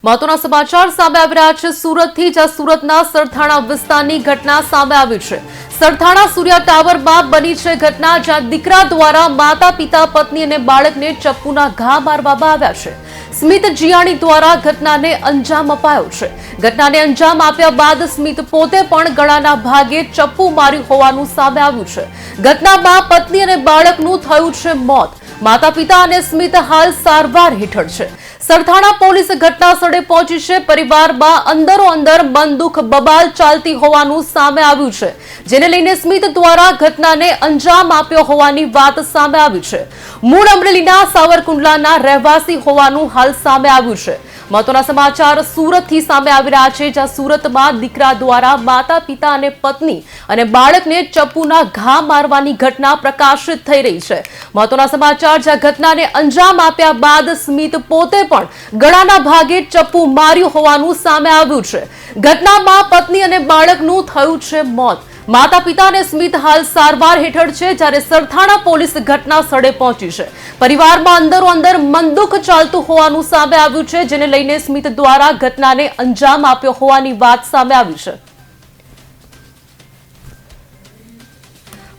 મહત્વના સમાચાર સામે આવી રહ્યા છે સુરતથી જ્યાં સુરતના સરથાણા વિસ્તારની ઘટના સામે આવી છે। સરથાણા સૂર્યા ટાવરમાં બની છે ઘટના જ્યાં દીકરા દ્વારા માતા પિતા પત્ની અને બાળકને ચપ્પુના ઘા મારવામાં આવ્યા છે। સ્મિત જીયાણી દ્વારા ઘટનાને અંજામ અપાયો છે। ઘટનાને અંજામ આપ્યા બાદ સ્મિત પોતે પણ ગળાના ભાગે ચપ્પુ માર્યું હોવાનું સામે આવ્યું છે। ઘટનામાં પત્ની અને બાળકનું થયું છે મોત। માતા પિતા અને સ્મિત હાલ સારવાર હેઠળ છે। સરથાણા પોલીસ ઘટના સ્થળે પહોંચી છે। પરિવારમાં અંદરો અંદર મનદુખ બબાલ ચાલતી હોવાનું સામે આવ્યું છે, જેને લઈને સ્મિત દ્વારા ઘટનાને અંજામ આપ્યો હોવાની વાત સામે આવી છે। મૂળ અમરેલીના સાવરકુંડલાના રહેવાસી હોવાનું હાલ સામે આવ્યું છે। મહત્વના સમાચાર સુરતથી સામે આવી રહ્યા છે, જ્યાં સુરતમાં દીકરા દ્વારા માતા પિતા અને પત્ની અને બાળકને ચપ્પુના ઘા મારવાની ઘટના પ્રકાશિત થઈ રહી છે। મહત્વના સમાચાર જ્યાં ઘટનાને અંજામ આપ્યા બાદ સ્મિત પોતે પણ ગળાના ભાગે ચપ્પુ માર્યું હોવાનું સામે આવ્યું છે। ઘટનામાં પત્ની અને બાળકનું થયું છે મોત। માતા પિતા અને સ્મિત હાલ સારવાર હેઠળ છે, જ્યારે સરથાણા પોલીસ ઘટના સ્થળે પહોંચી છે। પરિવારમાં અંદરો અંદર મનદુખ ચાલતું હોવાનું સામે આવ્યું છે, જેને લઈને સ્મિત દ્વારા ઘટનાને અંજામ આપ્યો હોવાની વાત સામે આવી છે।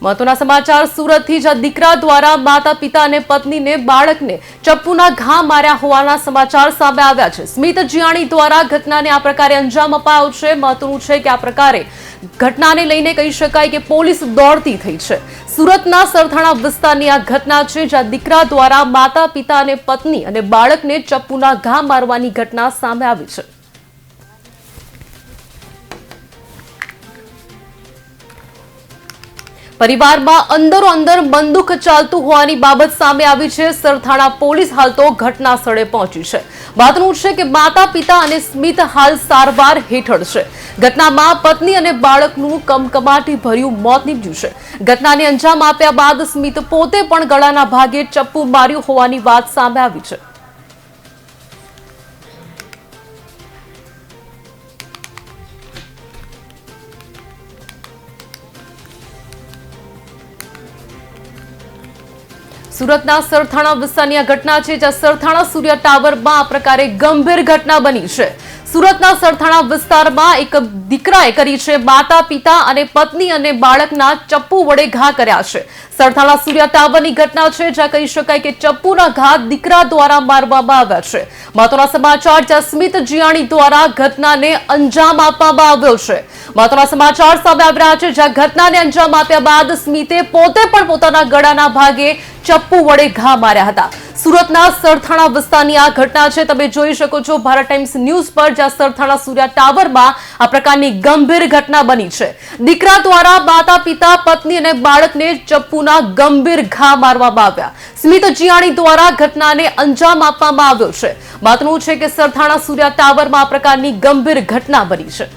મહત્વના સમાચાર સુરતથી જ્યાં દીકરા દ્વારા માતા પિતા અને પત્નીને બાળકને ચપ્પુના ઘા માર્યા હોવાના સમાચાર સામે આવ્યા છે। સ્મિત જીયાણી દ્વારા ઘટનાને આ પ્રકારે અંજામ અપાયો છે। મહત્વનું છે કે આ પ્રકારે ઘટનાને લઈને કહી શકાય કે પોલીસ દોડતી થઈ છે। સુરતના સરથાણા વિસ્તારની આ ઘટના છે, જ્યાં દીકરા દ્વારા માતા પિતા અને પત્ની અને બાળકને ચપ્પુના ઘા મારવાની ઘટના સામે આવી છે। પરિવારમાં અંદરો અંદર મનદુખ ચાલતું હોવાની બાબત સામે આવી છે। સરથાણા પોલીસ હાલ તો ઘટના સ્થળે પહોંચી છે। મહત્વનું છે કે માતા પિતા અને સ્મિત હાલ સારવાર હેઠળ છે। ઘટનામાં પત્ની અને બાળકનું કમકમાટી ભર્યું મોત નીપજ્યું છે। ઘટનાને અંજામ આપ્યા બાદ સ્મિત પોતે પણ ગળાના ભાગે ચપ્પુ માર્યું હોવાની વાત સામે આવી છે। સુરતના સરથાણા વિસ્તારની આ ઘટના છે, જ્યાં સરથાણા સૂર્યા ટાવરમાં આ પ્રકારે ગંભીર ઘટના બની છે। સુરતના સરથાણા વિસ્તારમાં એક દીકરાએ કરી છે માતા પિતા અને પત્ની અને બાળકના ચપ્પુ વડે ઘા કર્યા છે। સરથાણા સૂર્યા ટાવરની ઘટના છે, જ્યાં કહી શકાય કે ચપ્પુના ઘા દીકરા દ્વારા મારવામાં આવ્યા છે। મહત્વના સમાચાર જ્યાં સ્મિત જીયાણી દ્વારા ઘટનાને અંજામ આપવામાં આવ્યો છે। મહત્વના સમાચાર સામે આવી રહ્યા છે, જ્યાં ઘટનાને અંજામ આપ્યા બાદ સ્મિતે પોતે પણ પોતાના ગળાના ભાગે ચપ્પુ વડે ઘા માર્યા હતા। સુરતના સરથાણા વિસ્તારની આ ઘટના છે, તમે જોઈ શકો છો ભારત ટાઈમ્સ ન્યૂઝ પર, જ્યાં સરથાણા સૂર્યા ટાવરમાં આ પ્રકારની ગંભીર ઘટના બની છે। દીકરા દ્વારા માતા પિતા પત્ની અને બાળકને ચપ્પુના ગંભીર ઘા મારવામાં આવ્યા। સ્મિત જીયાણી દ્વારા ઘટનાને અંજામ આપવામાં આવ્યો છે। મહત્વનું છે કે સરથાણા સૂર્યા ટાવરમાં આ પ્રકારની ગંભીર ઘટના બની છે।